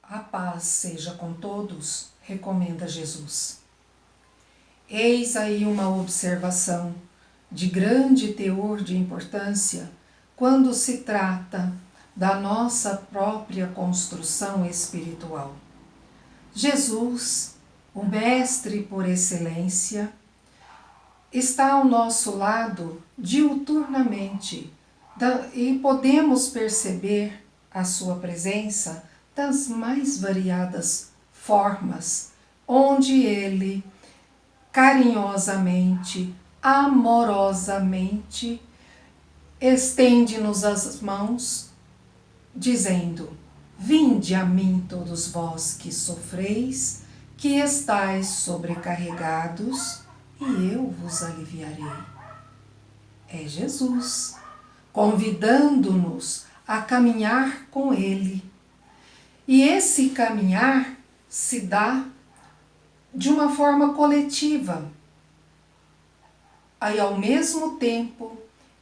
A paz seja com todos, recomenda Jesus. Eis aí uma observação de grande teor de importância quando se trata da nossa própria construção espiritual. Jesus, o Mestre por excelência, está ao nosso lado diuturnamente e podemos perceber a sua presença das mais variadas formas, onde Ele carinhosamente, amorosamente, estende-nos as mãos, dizendo: vinde a mim todos vós que sofreis, que estáis sobrecarregados, e eu vos aliviarei. É Jesus convidando-nos a caminhar com Ele. E esse caminhar se dá de uma forma coletiva. Aí, ao mesmo tempo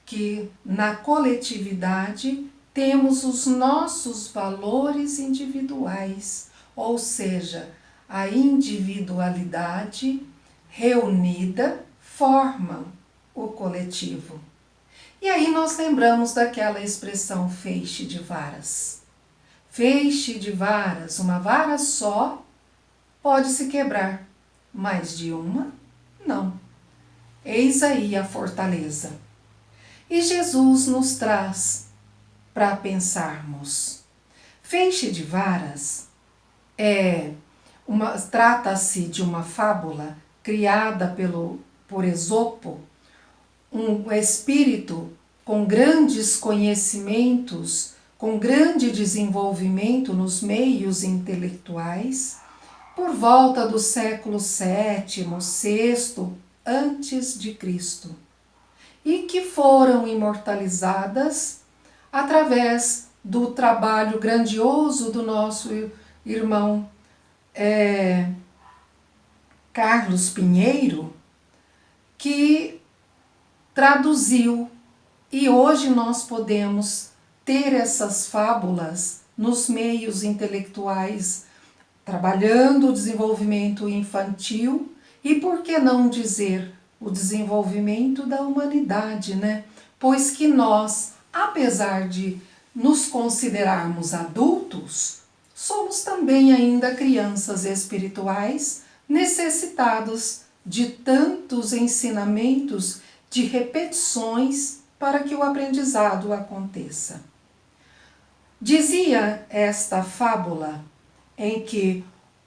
que na coletividade temos os nossos valores individuais, ou seja, a individualidade reunida forma o coletivo. E aí nós lembramos daquela expressão feixe de varas. Feixe de varas, uma vara só pode se quebrar, mas de uma, não. Eis aí a fortaleza. E Jesus nos traz para pensarmos. Feixe de varas trata-se de uma fábula criada por Esopo, um espírito com grandes conhecimentos, com grande desenvolvimento nos meios intelectuais, por volta do século VII, VI antes de Cristo, e que foram imortalizadas através do trabalho grandioso do nosso irmão Carlos Pinheiro, que traduziu, e hoje nós podemos ter essas fábulas nos meios intelectuais, trabalhando o desenvolvimento infantil e, por que não dizer, o desenvolvimento da humanidade, né? Pois que nós, apesar de nos considerarmos adultos, somos também ainda crianças espirituais necessitados de tantos ensinamentos, de repetições para que o aprendizado aconteça. Dizia esta fábula em que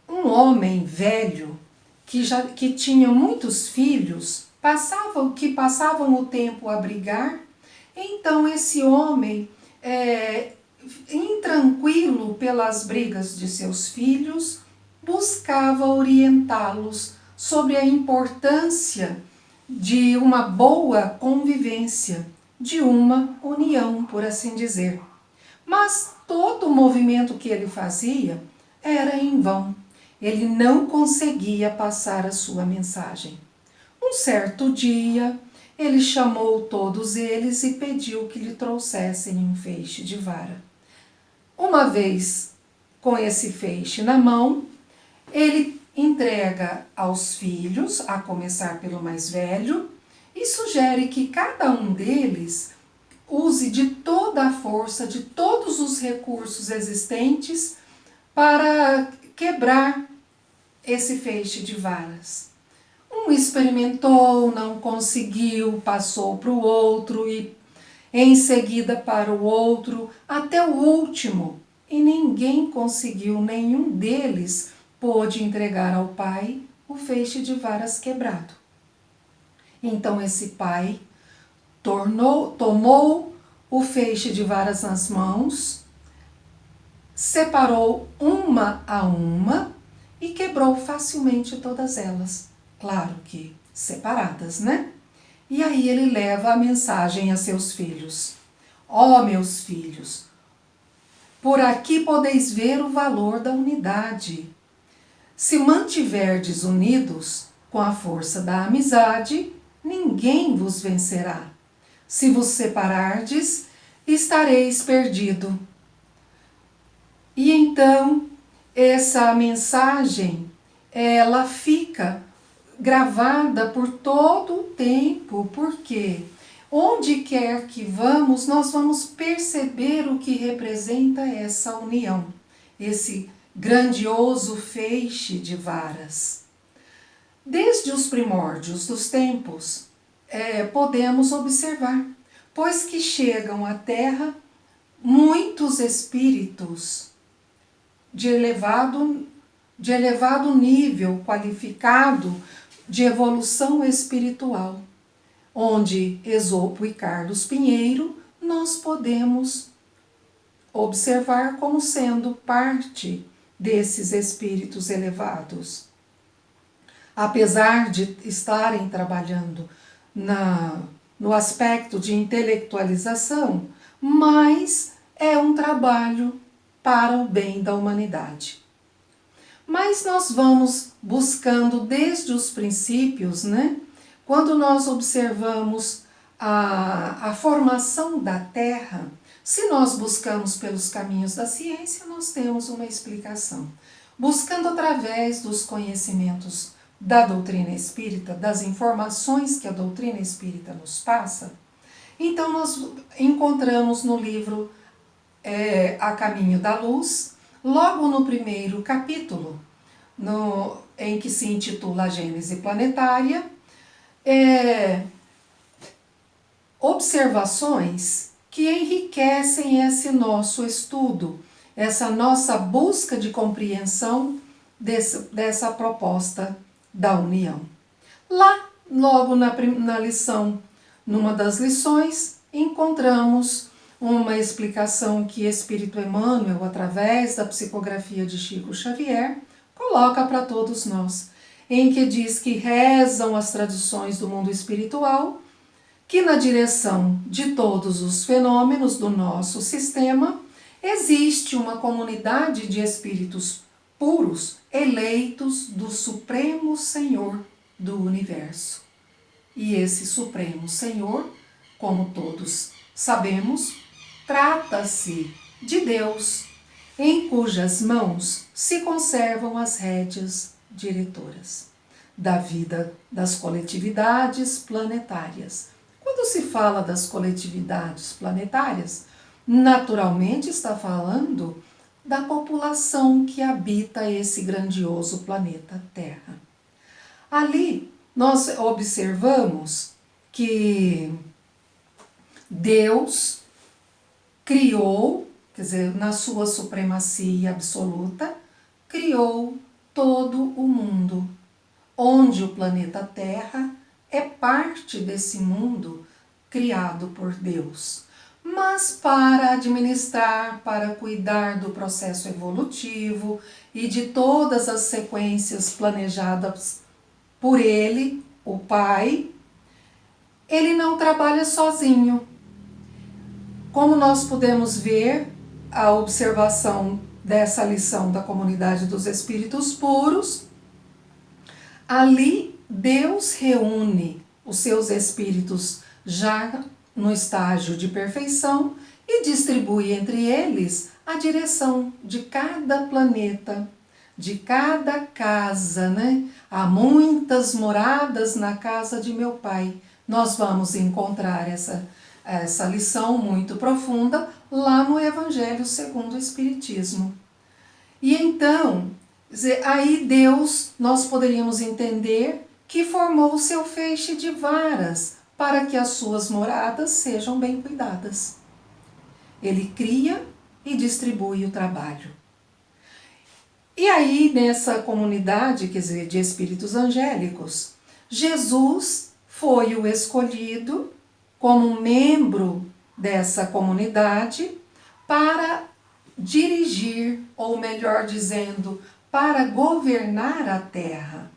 um homem velho que tinha muitos filhos passavam o tempo a brigar, então esse homem, intranquilo pelas brigas de seus filhos, buscava orientá-los sobre a importância de uma boa convivência, de uma união, por assim dizer. Mas todo o movimento que ele fazia era em vão. Ele não conseguia passar a sua mensagem. Um certo dia, ele chamou todos eles e pediu que lhe trouxessem um feixe de vara. Uma vez com esse feixe na mão, ele entrega aos filhos, a começar pelo mais velho, e sugere que cada um deles use de toda a força, de todos os recursos existentes para quebrar esse feixe de varas. Um experimentou, não conseguiu, passou para o outro e em seguida para o outro, até o último, e ninguém conseguiu, nenhum deles pôde entregar ao pai o feixe de varas quebrado. Então esse pai tomou o feixe de varas nas mãos, separou uma a uma e quebrou facilmente todas elas. Claro que separadas, né? E aí ele leva a mensagem a seus filhos. Ó, meus filhos, por aqui podeis ver o valor da unidade. Se mantiverdes unidos com a força da amizade, ninguém vos vencerá. Se vos separardes, estareis perdido. E então essa mensagem, ela fica gravada por todo o tempo, porque onde quer que vamos, nós vamos perceber o que representa essa união, esse grandioso feixe de varas. Desde os primórdios dos tempos, podemos observar, pois que chegam à Terra muitos espíritos de elevado nível qualificado de evolução espiritual, onde Esopo e Carlos Pinheiro nós podemos observar como sendo parte desses espíritos elevados. Apesar de estarem trabalhando no aspecto de intelectualização, mas é um trabalho para o bem da humanidade. Mas nós vamos buscando desde os princípios, né? Quando nós observamos a formação da Terra, se nós buscamos pelos caminhos da ciência, nós temos uma explicação. Buscando através dos conhecimentos da doutrina espírita, das informações que a doutrina espírita nos passa, então nós encontramos no livro A Caminho da Luz, logo no primeiro capítulo, em que se intitula A Gênese Planetária, observações que enriquecem esse nosso estudo, essa nossa busca de compreensão dessa proposta da união. Lá, logo na lição, numa das lições, encontramos uma explicação que Espírito Emmanuel, através da psicografia de Chico Xavier, coloca para todos nós, em que diz que rezam as tradições do mundo espiritual, que na direção de todos os fenômenos do nosso sistema, existe uma comunidade de espíritos puros, eleitos do Supremo Senhor do Universo. E esse Supremo Senhor, como todos sabemos, trata-se de Deus, em cujas mãos se conservam as rédeas diretoras da vida das coletividades planetárias. Quando se fala das coletividades planetárias, naturalmente está falando da população que habita esse grandioso planeta Terra. Ali nós observamos que Deus criou, quer dizer, na sua supremacia absoluta, criou todo o mundo, onde o planeta Terra é parte desse mundo criado por Deus. Mas para administrar, para cuidar do processo evolutivo e de todas as sequências planejadas por Ele, o Pai, Ele não trabalha sozinho. Como nós podemos ver, a observação dessa lição da comunidade dos espíritos puros, ali Deus reúne os seus espíritos já no estágio de perfeição e distribui entre eles a direção de cada planeta, de cada casa, né? Há muitas moradas na casa de meu Pai. Nós vamos encontrar essa lição muito profunda lá no Evangelho segundo o Espiritismo. E então, aí Deus, nós poderíamos entender que formou o seu feixe de varas para que as suas moradas sejam bem cuidadas. Ele cria e distribui o trabalho. E aí, nessa comunidade, quer dizer, de espíritos angélicos, Jesus foi o escolhido como membro dessa comunidade para dirigir, ou melhor dizendo, para governar a Terra.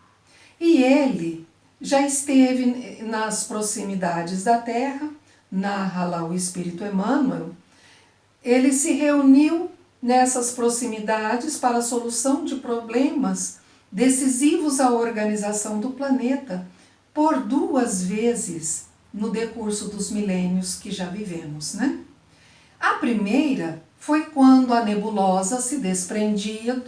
E ele já esteve nas proximidades da Terra, narra lá o Espírito Emmanuel. Ele se reuniu nessas proximidades para a solução de problemas decisivos à organização do planeta por 2 vezes no decurso dos milênios que já vivemos, né? A primeira foi quando a nebulosa se desprendia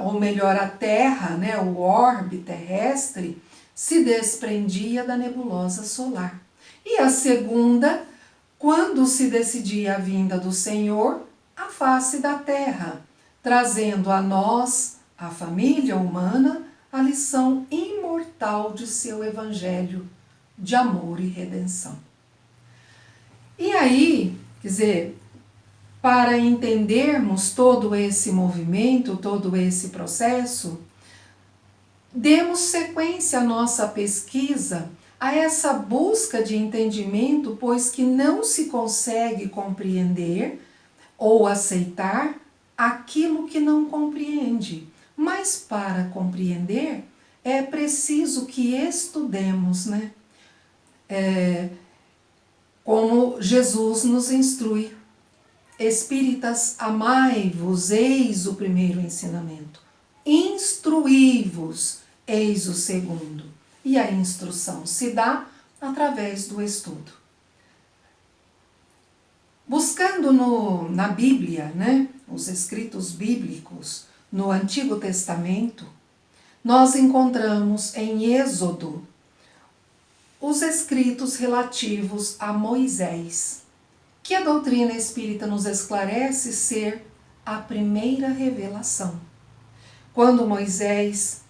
ou melhor, a Terra, né, o orbe terrestre, se desprendia da nebulosa solar. E a segunda, quando se decidia a vinda do Senhor, a face da Terra, trazendo a nós, a família humana, a lição imortal de seu evangelho de amor e redenção. E aí, quer dizer, para entendermos todo esse movimento, todo esse processo, demos sequência à nossa pesquisa, a essa busca de entendimento, pois que não se consegue compreender ou aceitar aquilo que não compreende. Mas para compreender, é preciso que estudemos, né? Como Jesus nos instrui. Espíritas, amai-vos, eis o primeiro ensinamento. Instruí-vos, eis o segundo. E a instrução se dá através do estudo. Buscando na Bíblia, né, os escritos bíblicos, no Antigo Testamento, nós encontramos em Êxodo os escritos relativos a Moisés, que a doutrina espírita nos esclarece ser a primeira revelação. Quando Moisés,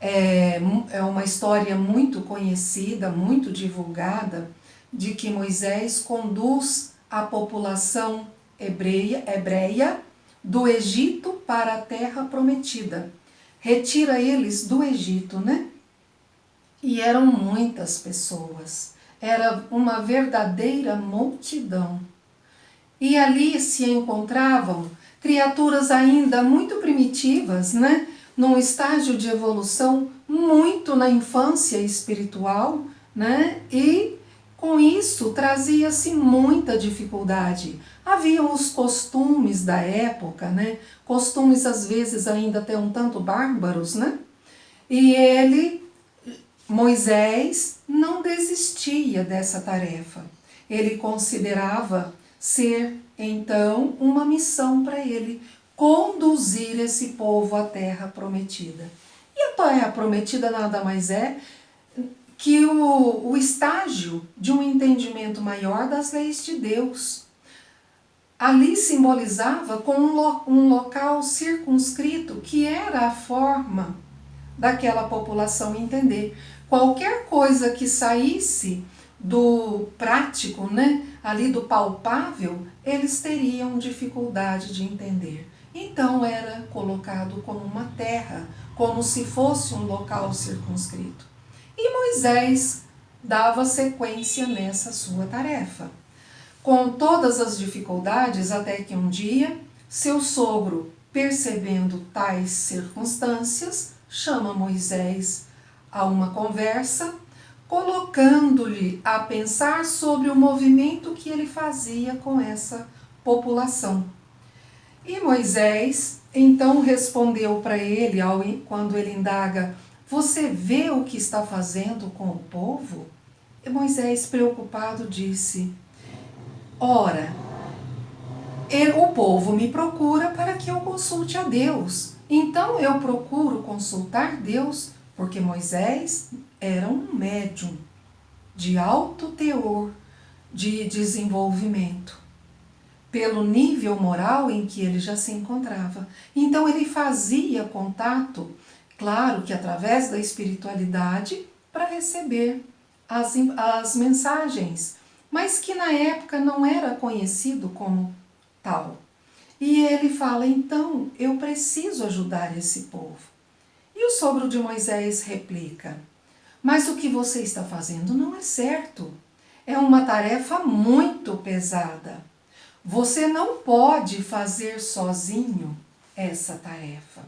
é uma história muito conhecida, muito divulgada, de que Moisés conduz a população hebreia do Egito para a terra prometida. Retira eles do Egito, né? E eram muitas pessoas, era uma verdadeira multidão. E ali se encontravam criaturas ainda muito primitivas, né? Num estágio de evolução muito na infância espiritual, né? E com isso trazia-se muita dificuldade. Haviam os costumes da época, né? Costumes às vezes ainda até um tanto bárbaros, né? E Moisés, não desistia dessa tarefa. Ele considerava ser, então, uma missão para ele, conduzir esse povo à terra prometida. E a terra prometida nada mais é que o estágio de um entendimento maior das leis de Deus. Ali simbolizava com um local circunscrito, que era a forma daquela população entender. Qualquer coisa que saísse do prático, né, ali do palpável, eles teriam dificuldade de entender. Então era colocado como uma terra, como se fosse um local circunscrito. E Moisés dava sequência nessa sua tarefa. Com todas as dificuldades, até que um dia, seu sogro, percebendo tais circunstâncias, chama Moisés a uma conversa, colocando-lhe a pensar sobre o movimento que ele fazia com essa população. E Moisés então respondeu para ele, quando ele indaga: você vê o que está fazendo com o povo? E Moisés, preocupado, disse: ora, o povo me procura para que eu consulte a Deus. Então eu procuro consultar Deus, porque Moisés era um médium de alto teor de desenvolvimento, pelo nível moral em que ele já se encontrava. Então ele fazia contato, claro que através da espiritualidade, para receber as mensagens, mas que na época não era conhecido como tal. E ele fala: então eu preciso ajudar esse povo. E o sogro de Moisés replica: mas o que você está fazendo não é certo. É uma tarefa muito pesada. Você não pode fazer sozinho essa tarefa.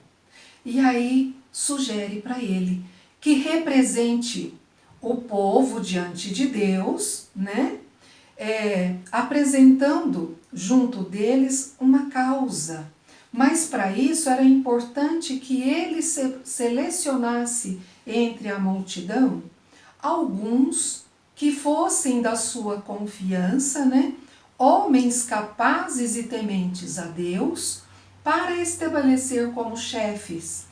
E aí sugere para ele que represente o povo diante de Deus, né? Apresentando junto deles uma causa. Mas para isso era importante que ele selecionasse entre a multidão alguns que fossem da sua confiança, né? Homens capazes e tementes a Deus, para estabelecer como chefes,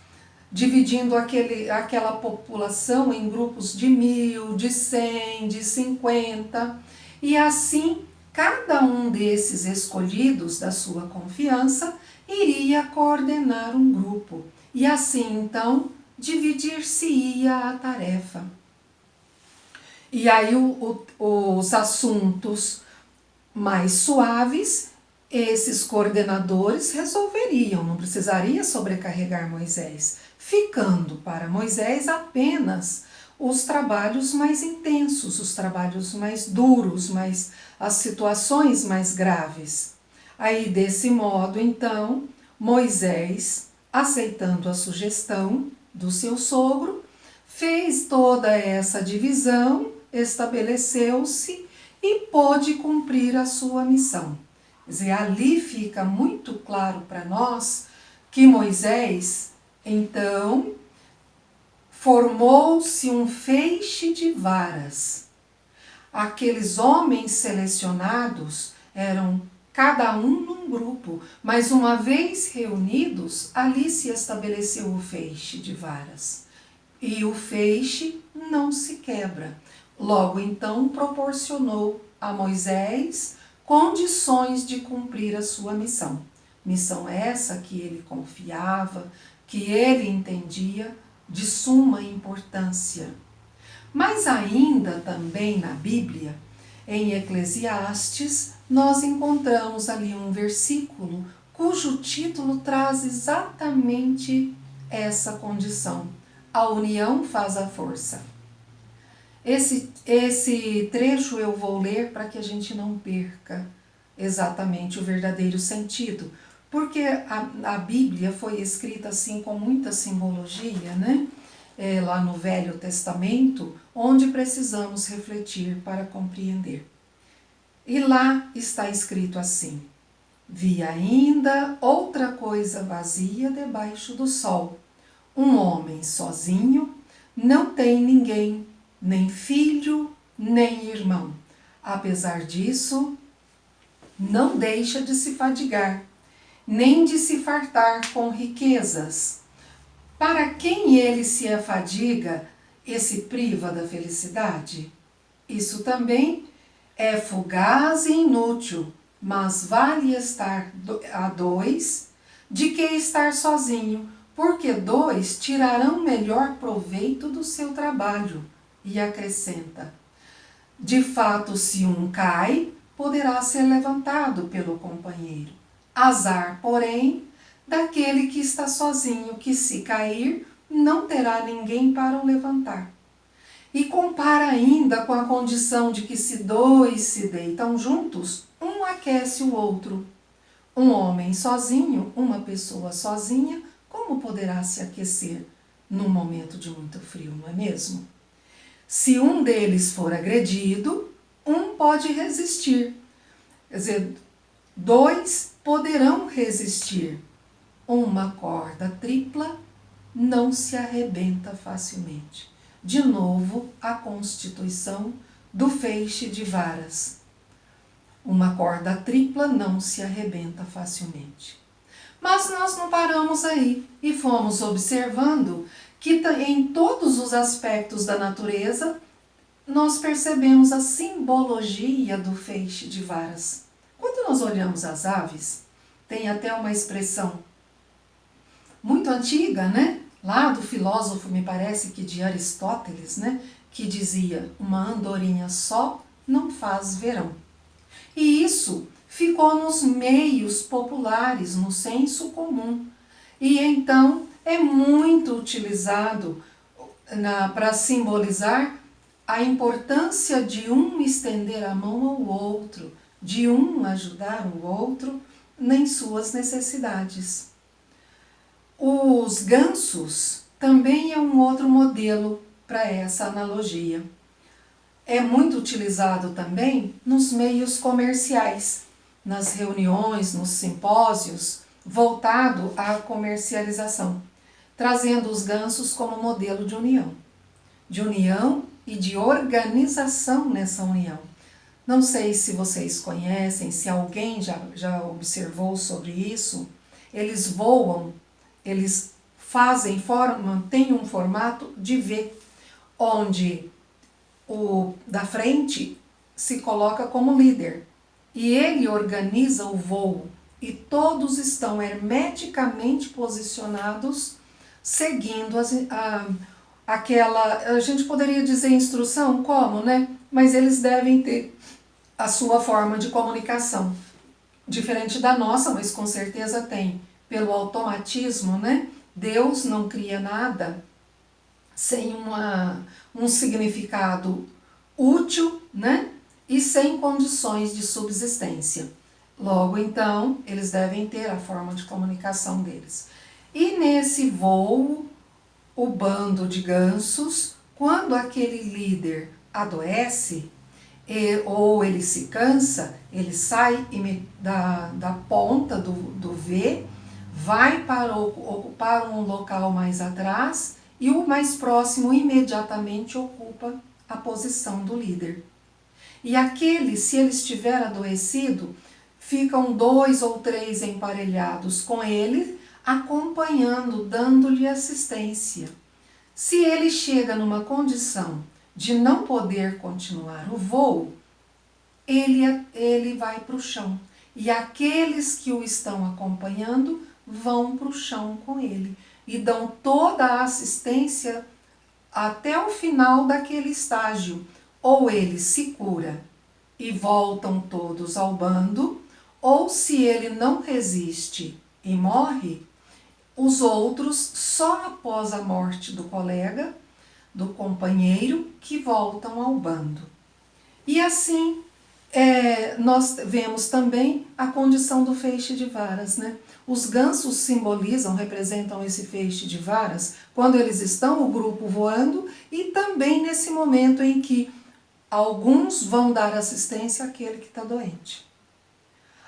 dividindo aquela população em grupos de 1000, de 100, de 50, e assim cada um desses escolhidos da sua confiança iria coordenar um grupo, e assim então dividir-se-ia a tarefa. E aí os assuntos mais suaves, esses coordenadores resolveriam, não precisaria sobrecarregar Moisés, ficando para Moisés apenas os trabalhos mais intensos, os trabalhos mais duros, as situações mais graves. Aí, desse modo, então, Moisés, aceitando a sugestão do seu sogro, fez toda essa divisão, estabeleceu-se e pôde cumprir a sua missão. Quer dizer, ali fica muito claro para nós que Moisés, então, formou-se um feixe de varas. Aqueles homens selecionados eram cada um num grupo, mas uma vez reunidos, ali se estabeleceu o feixe de varas. E o feixe não se quebra. Logo então proporcionou a Moisés condições de cumprir a sua missão. Missão essa que ele confiava, que ele entendia de suma importância. Mas ainda também na Bíblia, em Eclesiastes, nós encontramos ali um versículo cujo título traz exatamente essa condição. A união faz a força. Esse trecho eu vou ler para que a gente não perca exatamente o verdadeiro sentido, porque a Bíblia foi escrita assim com muita simbologia, né? Lá no Velho Testamento, onde precisamos refletir para compreender. E lá está escrito assim: vi ainda outra coisa vazia debaixo do sol. Um homem sozinho não tem ninguém, nem filho, nem irmão. Apesar disso, não deixa de se fadigar, nem de se fartar com riquezas. Para quem ele se afadiga e se priva da felicidade? Isso também é fugaz e inútil, mas vale estar a dois de que estar sozinho, porque dois tirarão melhor proveito do seu trabalho. E acrescenta: de fato, se um cai, poderá ser levantado pelo companheiro. Azar, porém, daquele que está sozinho, que se cair, não terá ninguém para o levantar. E compara ainda com a condição de que se dois se deitam juntos, um aquece o outro. Um homem sozinho, uma pessoa sozinha, como poderá se aquecer num momento de muito frio, não é mesmo? Se um deles for agredido, um pode resistir. Quer dizer, dois poderão resistir. Uma corda tripla não se arrebenta facilmente. De novo, a constituição do feixe de varas. Uma corda tripla não se arrebenta facilmente. Mas nós não paramos aí e fomos observando que em todos os aspectos da natureza nós percebemos a simbologia do feixe de varas. Quando nós olhamos as aves, tem até uma expressão muito antiga, né? Lá do filósofo, me parece que de Aristóteles, né? Que dizia: uma andorinha só não faz verão. E isso ficou nos meios populares, no senso comum. E então é muito utilizado para simbolizar a importância de um estender a mão ao outro, de um ajudar o outro em suas necessidades. Os gansos também é um outro modelo para essa analogia. É muito utilizado também nos meios comerciais, nas reuniões, nos simpósios, voltado à comercialização, trazendo os gansos como modelo de união e de organização nessa união. Não sei se vocês conhecem, se alguém já observou sobre isso. Eles voam, eles têm um formato de V, onde o da frente se coloca como líder e ele organiza o voo e todos estão hermeticamente posicionados seguindo a gente poderia dizer instrução, como, né? Mas eles devem ter a sua forma de comunicação, diferente da nossa, mas com certeza tem, pelo automatismo, né? Deus não cria nada sem um significado útil, né? E sem condições de subsistência. Logo, então, eles devem ter a forma de comunicação deles. E nesse voo, o bando de gansos, quando aquele líder adoece, ou ele se cansa, ele sai da ponta do V, vai para ocupar um local mais atrás e o mais próximo imediatamente ocupa a posição do líder. E aquele, se ele estiver adoecido, ficam 2 ou 3 emparelhados com ele, acompanhando, dando-lhe assistência. Se ele chega numa condição de não poder continuar o voo, ele vai para o chão. E aqueles que o estão acompanhando vão para o chão com ele e dão toda a assistência até o final daquele estágio. Ou ele se cura e voltam todos ao bando, ou se ele não resiste e morre, os outros, só após a morte do colega, do companheiro, que voltam ao bando. E assim, nós vemos também a condição do feixe de varas, né? Os gansos representam esse feixe de varas, quando eles estão, o grupo voando, e também nesse momento em que alguns vão dar assistência àquele que está doente.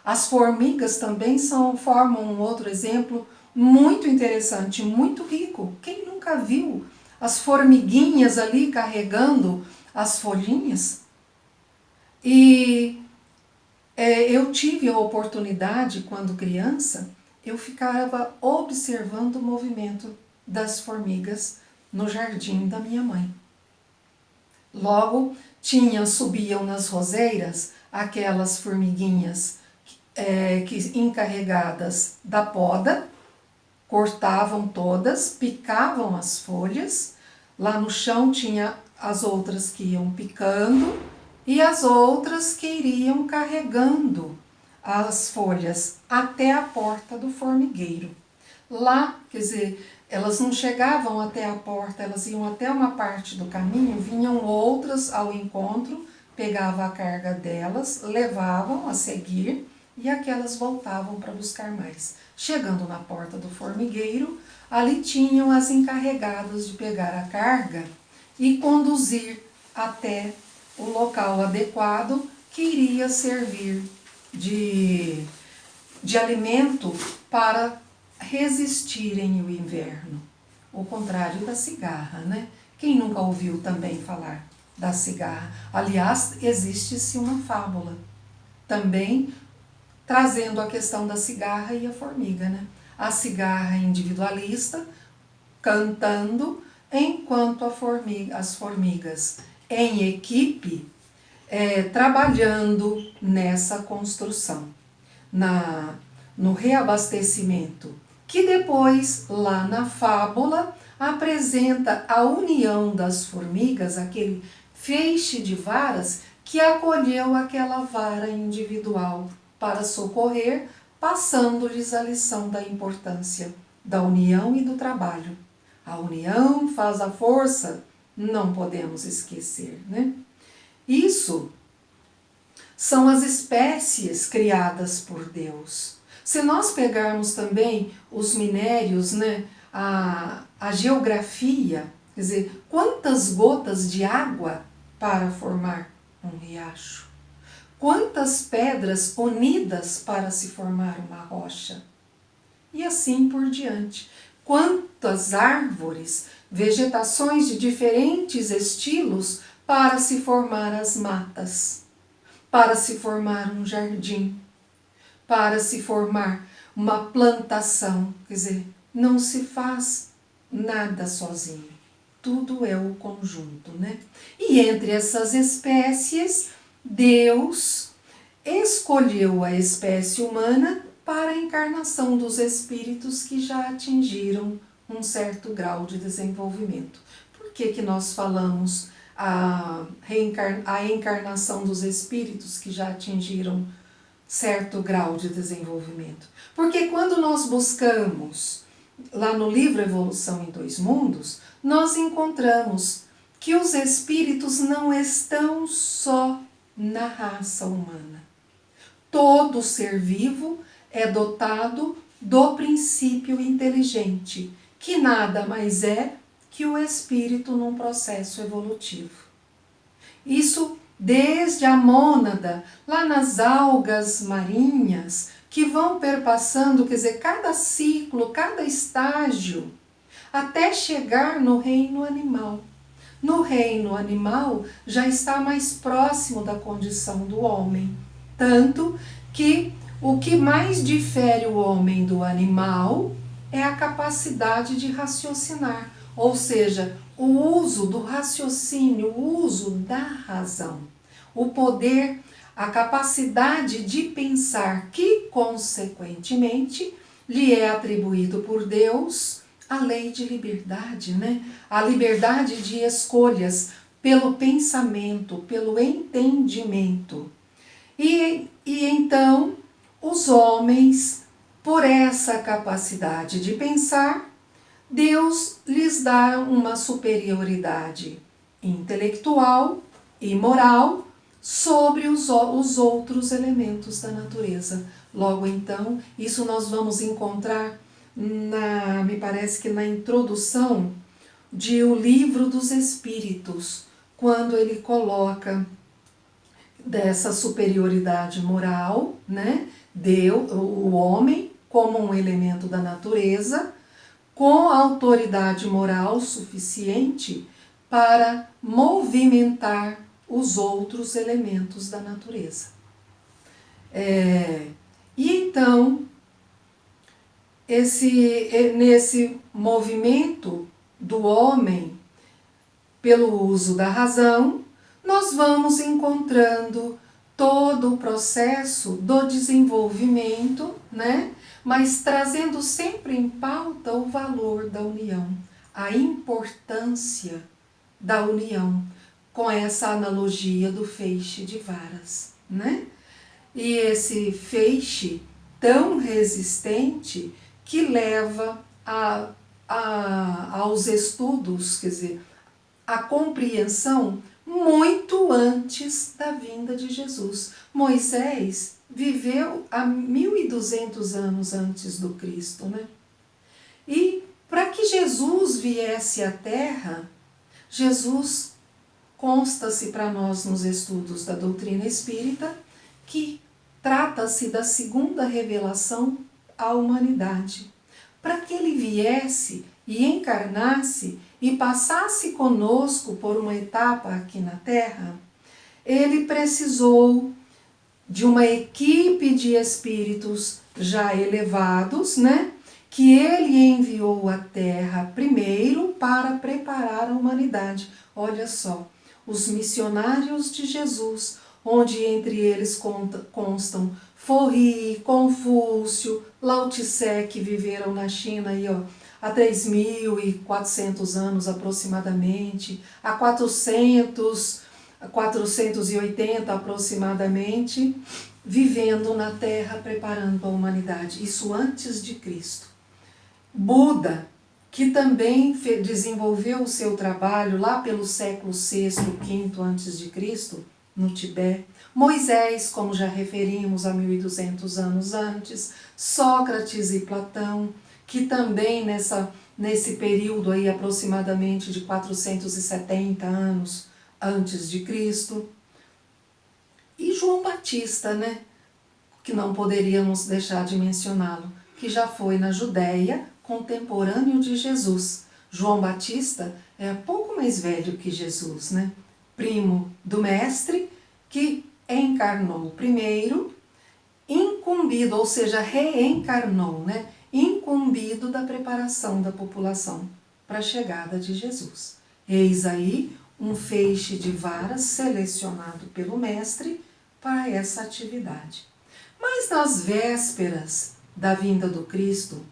As formigas também formam um outro exemplo muito interessante, muito rico. Quem nunca viu as formiguinhas ali carregando as folhinhas? E eu tive a oportunidade, quando criança, eu ficava observando o movimento das formigas no jardim da minha mãe. Logo, subiam nas roseiras aquelas formiguinhas encarregadas da poda, cortavam todas, picavam as folhas, lá no chão tinha as outras que iam picando e as outras que iriam carregando as folhas até a porta do formigueiro. Lá, quer dizer, elas não chegavam até a porta, elas iam até uma parte do caminho, vinham outras ao encontro, pegavam a carga delas, levavam a seguir e aquelas voltavam para buscar mais. Chegando na porta do formigueiro, ali tinham as encarregadas de pegar a carga e conduzir até o local adequado que iria servir de alimento para resistirem o inverno. O contrário da cigarra, né? Quem nunca ouviu também falar da cigarra? Aliás, existe-se uma fábula também trazendo a questão da cigarra e a formiga, né? A cigarra individualista cantando, enquanto as formigas em equipe trabalhando nessa construção, no reabastecimento, que depois, lá na fábula, apresenta a união das formigas, aquele feixe de varas que acolheu aquela vara individual para socorrer, passando-lhes a lição da importância da união e do trabalho. A união faz a força, não podemos esquecer, né? Isso são as espécies criadas por Deus. Se nós pegarmos também os minérios, né, a geografia, quer dizer, quantas gotas de água para formar um riacho? Quantas pedras unidas para se formar uma rocha? E assim por diante. Quantas árvores, vegetações de diferentes estilos para se formar as matas, para se formar um jardim, para se formar uma plantação, quer dizer, não se faz nada sozinho, tudo é o conjunto, né? E entre essas espécies, Deus escolheu a espécie humana para a encarnação dos espíritos que já atingiram um certo grau de desenvolvimento. Por que nós falamos a encarnação dos espíritos que já atingiram certo grau de desenvolvimento? Porque quando nós buscamos lá no livro Evolução em Dois Mundos, nós encontramos que os espíritos não estão só na raça humana. Todo ser vivo é dotado do princípio inteligente, que nada mais é que o espírito num processo evolutivo. Isso desde a mônada, lá nas algas marinhas, que vão perpassando, quer dizer, cada ciclo, cada estágio, até chegar no reino animal. No reino animal já está mais próximo da condição do homem, tanto que o que mais difere o homem do animal é a capacidade de raciocinar, ou seja, o uso do raciocínio, o uso da razão, o poder, a capacidade de pensar que, consequentemente, lhe é atribuído por Deus a lei de liberdade, né? A liberdade de escolhas pelo pensamento, pelo entendimento. E então, os homens, por essa capacidade de pensar, Deus lhes dá uma superioridade intelectual e moral sobre os outros elementos da natureza. Logo então, isso nós vamos encontrar, me parece que na introdução de O Livro dos Espíritos, quando ele coloca dessa superioridade moral, né? O homem como um elemento da natureza, com autoridade moral suficiente para movimentar os outros elementos da natureza. E então, nesse movimento do homem pelo uso da razão, nós vamos encontrando todo o processo do desenvolvimento, né? Mas trazendo sempre em pauta o valor da união, a importância da união, com essa analogia do feixe de varas, né? E esse feixe tão resistente que leva aos estudos, quer dizer, a compreensão muito antes da vinda de Jesus. Moisés viveu há 1200 anos antes do Cristo, né? E para que Jesus viesse à Terra, Jesus consta-se para nós nos estudos da doutrina espírita que trata-se da segunda revelação à humanidade. Para que ele viesse e encarnasse e passasse conosco por uma etapa aqui na Terra, ele precisou de uma equipe de espíritos já elevados, né? Que ele enviou à Terra primeiro para preparar a humanidade. Olha só, os missionários de Jesus, onde entre eles constam Forri, Confúcio, Lao Tse, que viveram na China aí, ó, há 3.400 anos aproximadamente, há 480 aproximadamente, vivendo na Terra, preparando a humanidade. Isso antes de Cristo. Buda, que também desenvolveu o seu trabalho lá pelo século VI, V antes de Cristo, no Tibete. Moisés, como já referimos, há 1200 anos antes. Sócrates e Platão, que também nesse período aí aproximadamente de 470 anos antes de Cristo. E João Batista, né? Que não poderíamos deixar de mencioná-lo, que já foi na Judéia, contemporâneo de Jesus. João Batista é pouco mais velho que Jesus, né? Primo do Mestre, que encarnou primeiro incumbido, ou seja, reencarnou, né? Incumbido da preparação da população para a chegada de Jesus. Eis aí um feixe de varas selecionado pelo Mestre para essa atividade. Mas nas vésperas da vinda do Cristo,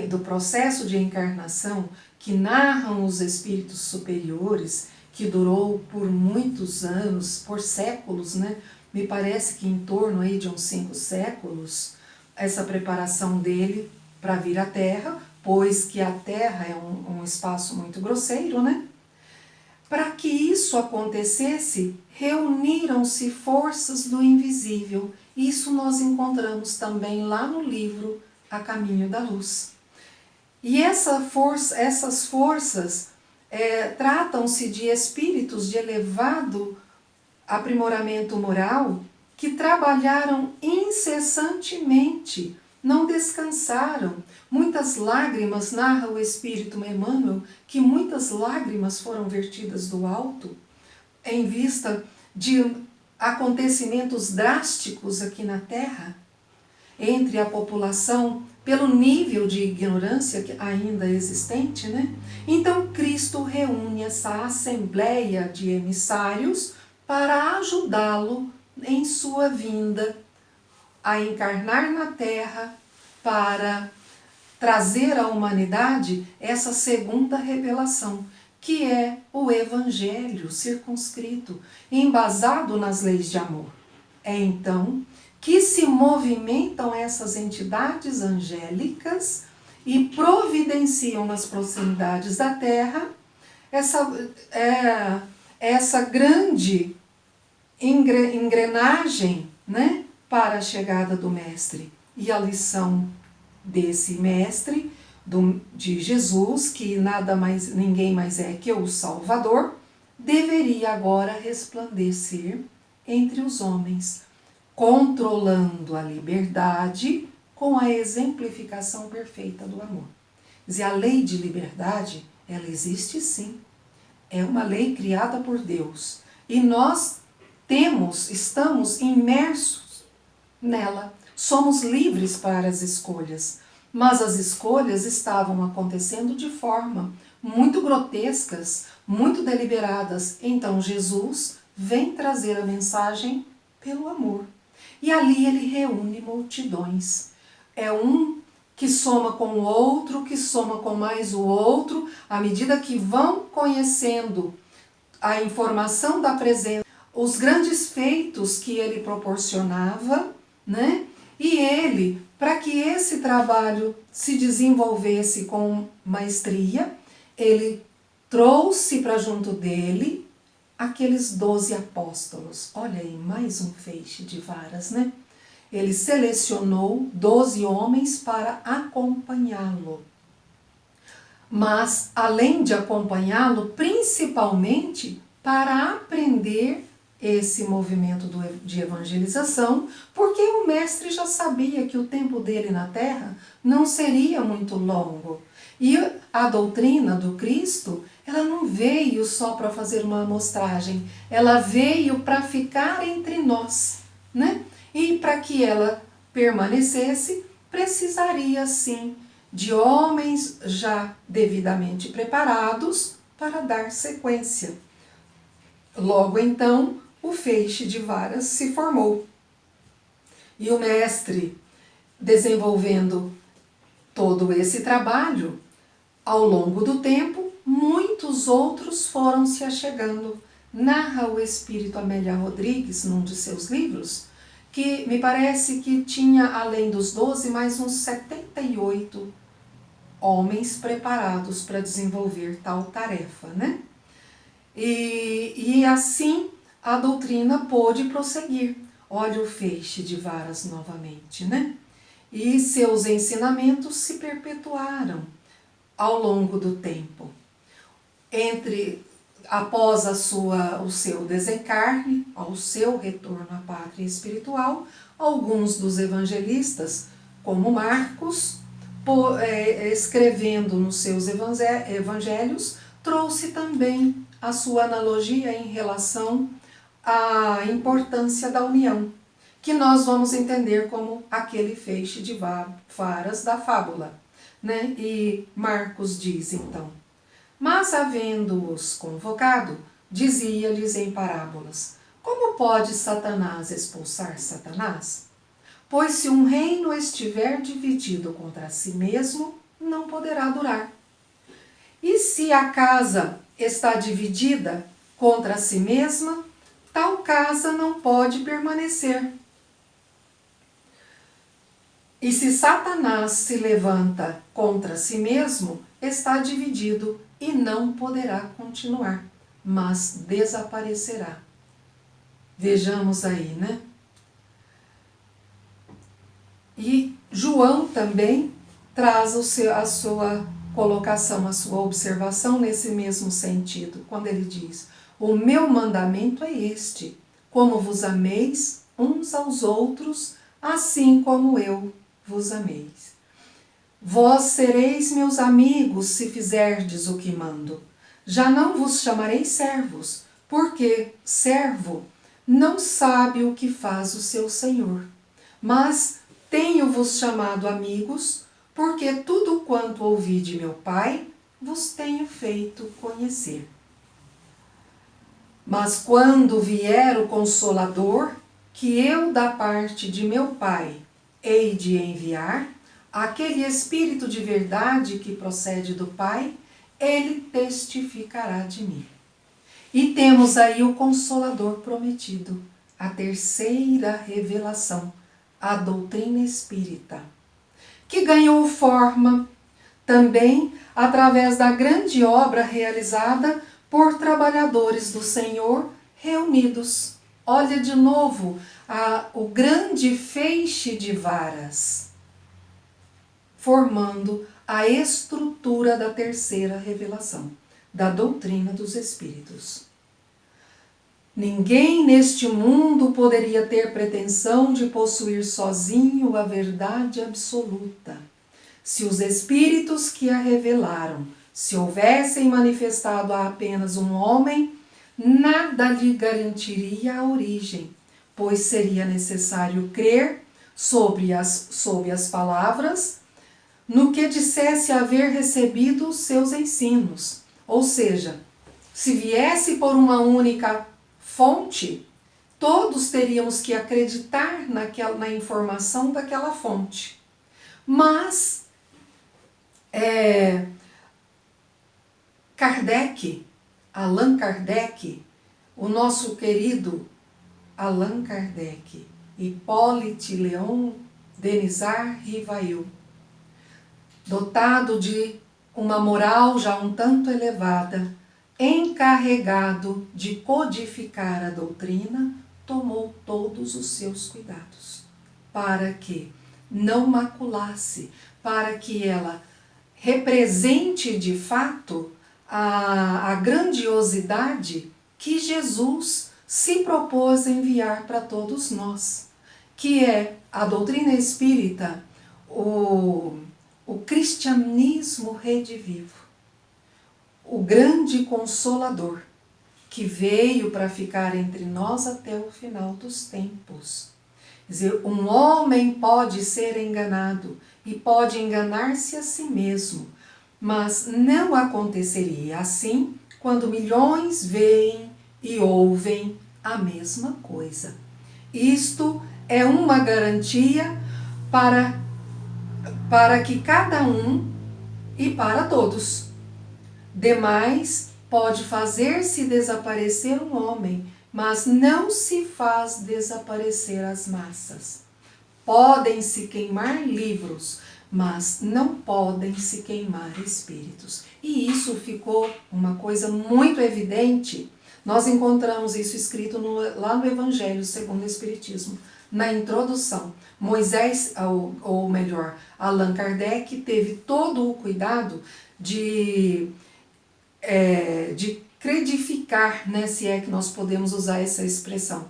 do processo de encarnação que narram os espíritos superiores, que durou por muitos anos, por séculos, né? Me parece que em torno aí de uns 5 séculos, essa preparação dele para vir à Terra, pois que a Terra é um espaço muito grosseiro, né? Para que isso acontecesse, reuniram-se forças do invisível. Isso nós encontramos também lá no livro A Caminho da Luz. E essas forças tratam-se de espíritos de elevado aprimoramento moral que trabalharam incessantemente, não descansaram. Muitas lágrimas, narra o Espírito Emmanuel, que muitas lágrimas foram vertidas do alto em vista de acontecimentos drásticos aqui na Terra, entre a população, pelo nível de ignorância que ainda existente, né? Então Cristo reúne essa assembleia de emissários para ajudá-lo em sua vinda a encarnar na Terra, para trazer à humanidade essa segunda revelação, que é o Evangelho circunscrito, embasado nas leis de amor. É então que se movimentam essas entidades angélicas e providenciam nas proximidades da Terra essa grande engrenagem, né, para a chegada do Mestre. E a lição desse Mestre, de Jesus, que ninguém mais é que o Salvador, deveria agora resplandecer entre os homens, controlando a liberdade com a exemplificação perfeita do amor. Quer dizer, a lei de liberdade, ela existe sim. É uma lei criada por Deus. E nós estamos imersos nela. Somos livres para as escolhas. Mas as escolhas estavam acontecendo de forma muito grotescas, muito deliberadas. Então Jesus vem trazer a mensagem pelo amor. E ali ele reúne multidões. É um que soma com o outro, que soma com mais o outro, à medida que vão conhecendo a informação da presença, os grandes feitos que ele proporcionava, né? E ele, para que esse trabalho se desenvolvesse com maestria, ele trouxe para junto dele aqueles 12 apóstolos. Olha aí, mais um feixe de varas, né? Ele selecionou 12 homens para acompanhá-lo. Mas, além de acompanhá-lo, principalmente para aprender esse movimento de evangelização, porque o mestre já sabia que o tempo dele na Terra não seria muito longo. E a doutrina do Cristo, ela não veio só para fazer uma amostragem, ela veio para ficar entre nós, né? E para que ela permanecesse, precisaria sim de homens já devidamente preparados para dar sequência. Logo então, o feixe de varas se formou. E o mestre, desenvolvendo todo esse trabalho, ao longo do tempo, muitos outros foram se achegando. Narra o espírito Amélia Rodrigues, num de seus livros, que me parece que tinha, além dos 12, mais uns 78 homens preparados para desenvolver tal tarefa, né? E assim a doutrina pôde prosseguir. Olha o feixe de varas novamente, né? E seus ensinamentos se perpetuaram ao longo do tempo. Após o seu desencarne, ao seu retorno à pátria espiritual, alguns dos evangelistas, como Marcos, escrevendo nos seus evangelhos, trouxe também a sua analogia em relação à importância da união, que nós vamos entender como aquele feixe de varas da fábula, né? E Marcos diz então: mas havendo-os convocado, dizia-lhes em parábolas: como pode Satanás expulsar Satanás? Pois se um reino estiver dividido contra si mesmo, não poderá durar. E se a casa está dividida contra si mesma, tal casa não pode permanecer. E se Satanás se levanta contra si mesmo, está dividido e não poderá continuar, mas desaparecerá. Vejamos aí, né? E João também traz a sua colocação, a sua observação nesse mesmo sentido, quando ele diz: o meu mandamento é este, como vos ameis uns aos outros, assim como eu vos ameis. Vós sereis meus amigos se fizerdes o que mando. Já não vos chamarei servos, porque servo não sabe o que faz o seu senhor. Mas tenho-vos chamado amigos, porque tudo quanto ouvi de meu Pai vos tenho feito conhecer. Mas quando vier o Consolador, que eu da parte de meu Pai hei de enviar, aquele Espírito de verdade que procede do Pai, ele testificará de mim. E temos aí o Consolador prometido, a terceira revelação, a doutrina espírita, que ganhou forma também através da grande obra realizada por trabalhadores do Senhor reunidos. Olha de novo o grande feixe de varas, formando a estrutura da terceira revelação, da doutrina dos Espíritos. Ninguém neste mundo poderia ter pretensão de possuir sozinho a verdade absoluta. Se os Espíritos que a revelaram se houvessem manifestado a apenas um homem, nada lhe garantiria a origem, pois seria necessário crer sob as palavras, no que dissesse haver recebido os seus ensinos. Ou seja, se viesse por uma única fonte, todos teríamos que acreditar na informação daquela fonte. Mas Kardec, Allan Kardec, o nosso querido Allan Kardec, Hippolyte Léon Denisard Rivail, dotado de uma moral já um tanto elevada, encarregado de codificar a doutrina, tomou todos os seus cuidados, para que não maculasse, para que ela represente de fato a grandiosidade que Jesus se propôs enviar para todos nós, que é a doutrina espírita, o cristianismo redivivo, o grande consolador, que veio para ficar entre nós até o final dos tempos. Quer dizer, um homem pode ser enganado e pode enganar-se a si mesmo, mas não aconteceria assim quando milhões veem e ouvem a mesma coisa. Isto é uma garantia para que cada um e para todos. Demais, pode fazer-se desaparecer um homem, mas não se faz desaparecer as massas. Podem-se queimar livros, mas não podem se queimar espíritos. E isso ficou uma coisa muito evidente. Nós encontramos isso escrito lá no Evangelho segundo o Espiritismo, na introdução. Moisés, ou melhor, Allan Kardec, teve todo o cuidado de credificar, né, se é que nós podemos usar essa expressão,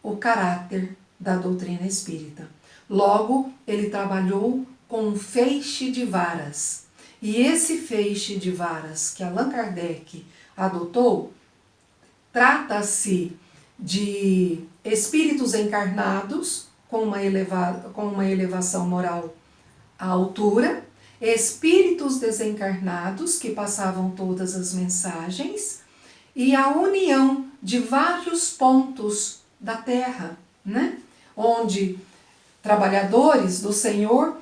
o caráter da doutrina espírita. Logo, ele trabalhou com um feixe de varas. E esse feixe de varas que Allan Kardec adotou, trata-se de espíritos encarnados com uma elevação moral à altura, espíritos desencarnados que passavam todas as mensagens e a união de vários pontos da Terra, né? Onde trabalhadores do Senhor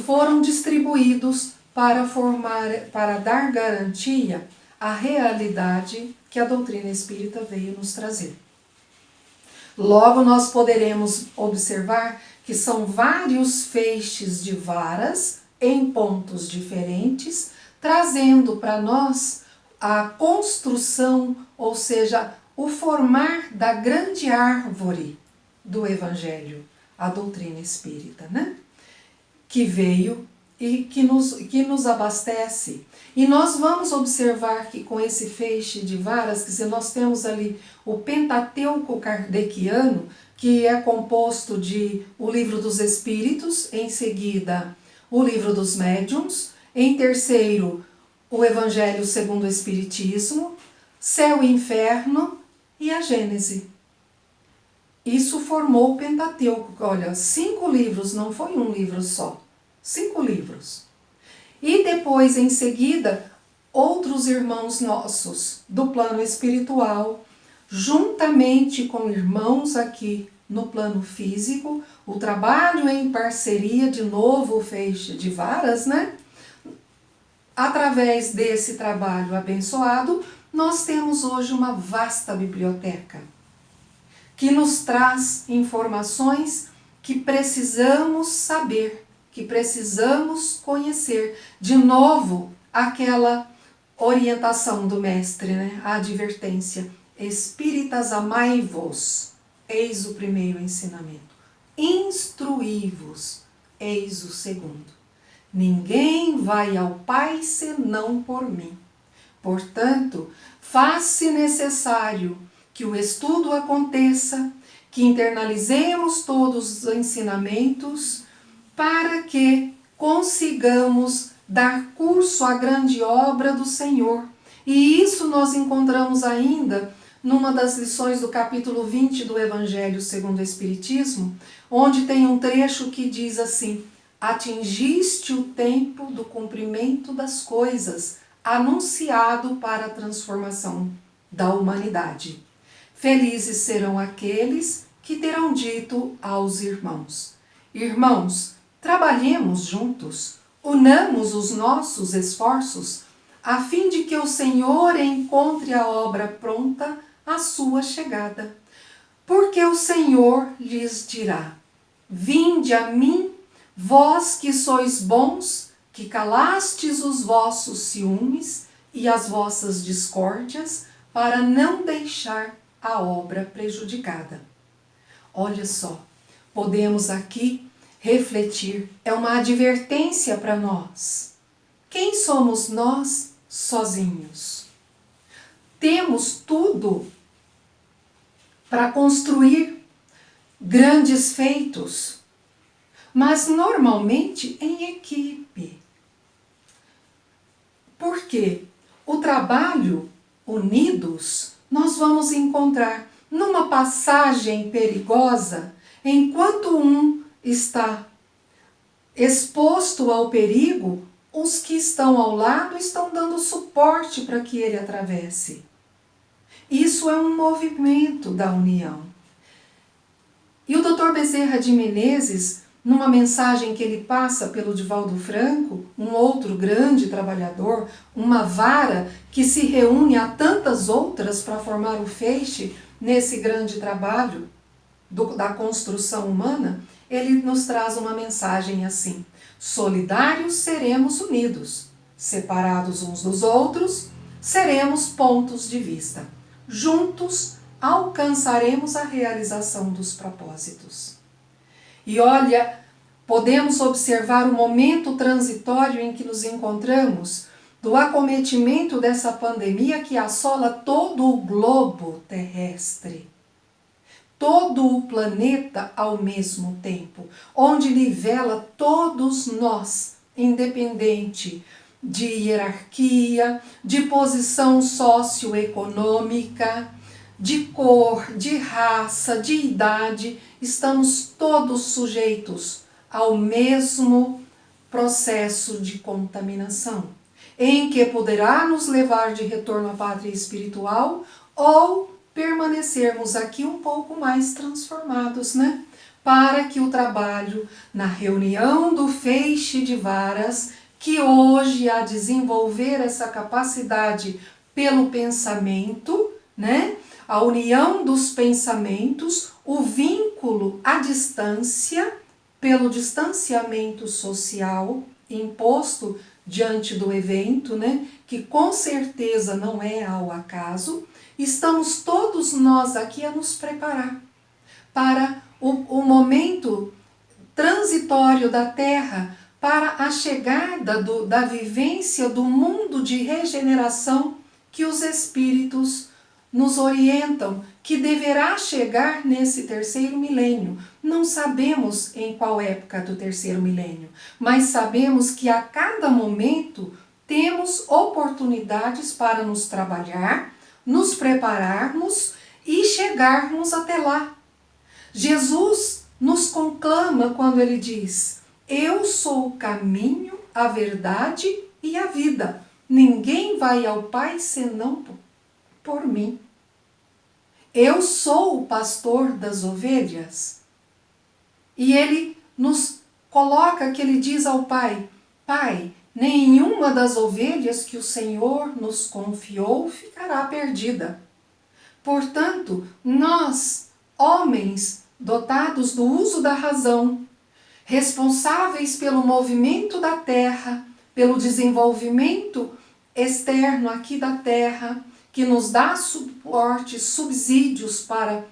foram distribuídos para dar garantia à realidade que a doutrina espírita veio nos trazer. Logo, nós poderemos observar que são vários feixes de varas em pontos diferentes, trazendo para nós a construção, ou seja, o formar da grande árvore do Evangelho, a doutrina espírita, né? Que veio e que nos abastece. E nós vamos observar que com esse feixe de varas, quer dizer, nós temos ali o Pentateuco kardeciano, que é composto de o Livro dos Espíritos, em seguida o Livro dos Médiuns, em terceiro o Evangelho segundo o Espiritismo, Céu e Inferno e a Gênese. Isso formou o Pentateuco. Olha, 5 livros, não foi um livro só. 5 livros. E depois, em seguida, outros irmãos nossos do plano espiritual, juntamente com irmãos aqui no plano físico, o trabalho em parceria, de novo o feixe de varas, né? Através desse trabalho abençoado, nós temos hoje uma vasta biblioteca que nos traz informações que precisamos saber, que precisamos conhecer. De novo, aquela orientação do mestre, né? A advertência. Espíritas, amai-vos, eis o primeiro ensinamento. Instruí-vos, eis o segundo. Ninguém vai ao Pai senão por mim. Portanto, faz-se necessário que o estudo aconteça, que internalizemos todos os ensinamentos para que consigamos dar curso à grande obra do Senhor. E isso nós encontramos ainda numa das lições do capítulo 20 do Evangelho segundo o Espiritismo, onde tem um trecho que diz assim: atingiste o tempo do cumprimento das coisas, anunciado para a transformação da humanidade. Felizes serão aqueles que terão dito aos irmãos: irmãos, trabalhemos juntos, unamos os nossos esforços, a fim de que o Senhor encontre a obra pronta à sua chegada. Porque o Senhor lhes dirá: vinde a mim, vós que sois bons, que calastes os vossos ciúmes e as vossas discórdias, para não deixar a obra prejudicada. Olha só, podemos aqui refletir, é uma advertência para nós. Quem somos nós sozinhos? Temos tudo para construir grandes feitos, mas normalmente em equipe. Porque o trabalho unidos nós vamos encontrar numa passagem perigosa, enquanto um está exposto ao perigo, os que estão ao lado estão dando suporte para que ele atravesse. Isso é um movimento da união. E o Dr. Bezerra de Menezes, numa mensagem que ele passa pelo Divaldo Franco, um outro grande trabalhador, uma vara que se reúne a tantas outras para formar o feixe nesse grande trabalho da construção humana, ele nos traz uma mensagem assim: solidários seremos unidos, separados uns dos outros, seremos pontos de vista. Juntos alcançaremos a realização dos propósitos. E olha, podemos observar o momento transitório em que nos encontramos, do acometimento dessa pandemia que assola todo o globo terrestre, todo o planeta ao mesmo tempo, onde nivela todos nós, independente de hierarquia, de posição socioeconômica, de cor, de raça, de idade, estamos todos sujeitos ao mesmo processo de contaminação, em que poderá nos levar de retorno à pátria espiritual ou permanecermos aqui um pouco mais transformados, né? Para que o trabalho na reunião do feixe de varas, que hoje há desenvolver essa capacidade pelo pensamento, né? A união dos pensamentos, o vínculo à distância, pelo distanciamento social imposto diante do evento, né? Que com certeza não é ao acaso, estamos todos nós aqui a nos preparar para o momento transitório da Terra, para a chegada da vivência do mundo de regeneração que os Espíritos nos orientam, que deverá chegar nesse terceiro milênio. Não sabemos em qual época do terceiro milênio, mas sabemos que a cada momento temos oportunidades para nos trabalhar, nos prepararmos e chegarmos até lá. Jesus nos conclama quando ele diz: eu sou o caminho, a verdade e a vida. Ninguém vai ao Pai senão por mim. Eu sou o pastor das ovelhas. E ele nos coloca que ele diz ao Pai: Pai, nenhuma das ovelhas que o Senhor nos confiou ficará perdida. Portanto, nós, homens dotados do uso da razão, responsáveis pelo movimento da terra, pelo desenvolvimento externo aqui da terra, que nos dá suporte, subsídios para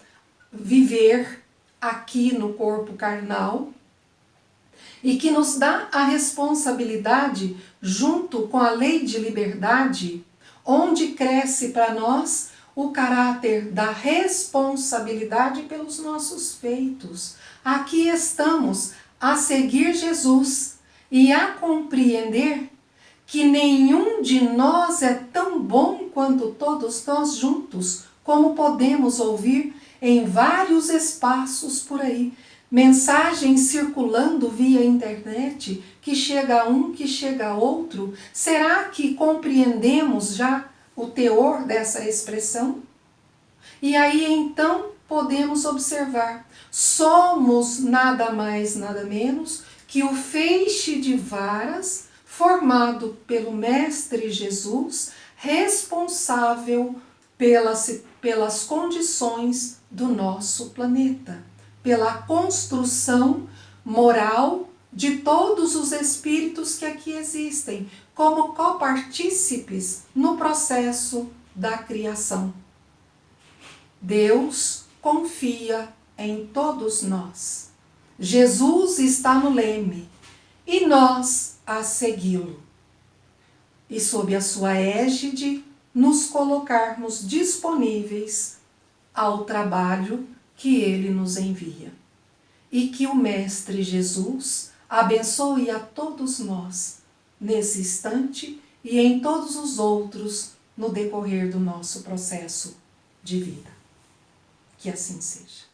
viver aqui no corpo carnal, e que nos dá a responsabilidade, junto com a lei de liberdade, onde cresce para nós o caráter da responsabilidade pelos nossos feitos. Aqui estamos a seguir Jesus e a compreender que nenhum de nós é tão bom quanto todos nós juntos, como podemos ouvir em vários espaços por aí. Mensagens circulando via internet, que chega a um, que chega a outro. Será que compreendemos já o teor dessa expressão? E aí então podemos observar, somos nada mais, nada menos que o feixe de varas formado pelo Mestre Jesus, responsável pelas condições do nosso planeta, pela construção moral de todos os espíritos que aqui existem, como copartícipes no processo da criação. Deus confia em todos nós. Jesus está no leme e nós a segui-lo. E sob a sua égide, nos colocarmos disponíveis ao trabalho que ele nos envia. E que o Mestre Jesus abençoe a todos nós nesse instante e em todos os outros no decorrer do nosso processo de vida. Que assim seja.